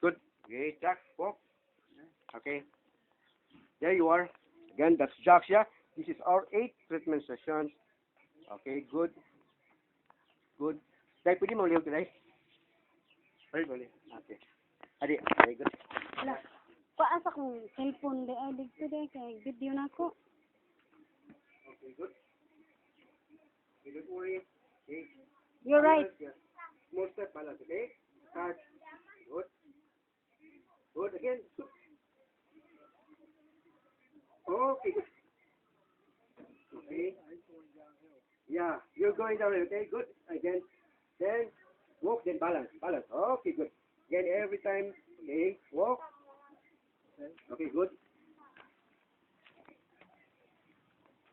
Good. Okay, Jack, walk. Okay. There you are. Again, that's Jack's, yeah. This is our 8th treatment session. Okay, good. Good. Dahil pwede mo liyaw today? Very good. Okay. Adi, very good. Wala. Paasa kong cellphone di ay dito di kay video na ko. Okay, good. Okay, don't worry. Okay. You're right. Balance, yeah. Small step balance, okay? Start. Good. Good again. Good. Okay, good. Okay. Yeah, you're going down, okay? Good. Again. Then walk, then balance. Balance. Okay, good. Again, every time, okay, walk. Okay, good.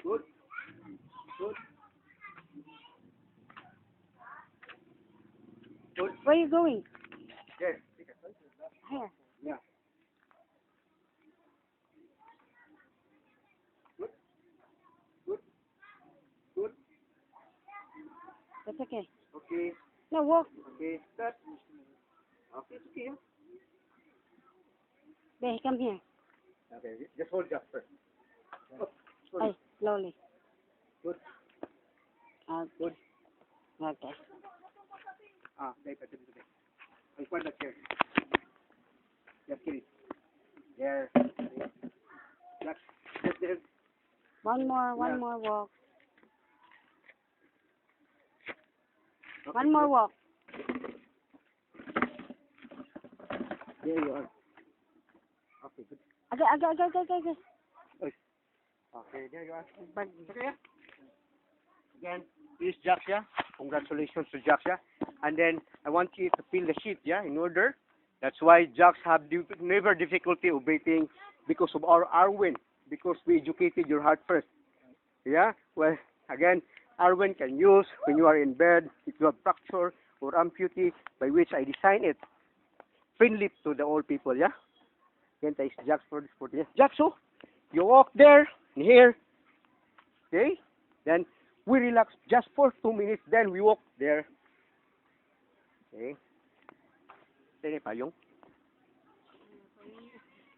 Good. Good. Good. Where you going? Yes. Here. Yeah. Good. Good. Good. That's okay. Okay. No, walk. Okay. Start. Okay, it's okay. There, come here. Okay, just hold Jack first. Oh, sorry. Ay, slowly. Good. Good. Okay. There, there. I'm quite not here. Just kidding. There. Jack, just there. One more walk. Okay, One more good. walk. There you are. Okay, good. Aga. Okay, there you are. Okay. Again, this is Jaxia. Congratulations to Jaxia. And then I want you to fill the sheet, yeah, in order. That's why Jax have never difficulty obeying because of our Arwen, because we educated your heart first. Yeah. Well, again, Arwen can use when you are in bed, if you have fracture or amputee, by which I design it friendly to the old people. Yeah. Again, that is Jax for this. Yeah. Jaxo, you walk there and here. Okay. Then we relax just for 2 minutes. Then we walk there. Okay. Dili pa yung.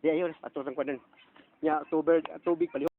Di ayo, ato sang kwanan. Nya tubig palihog.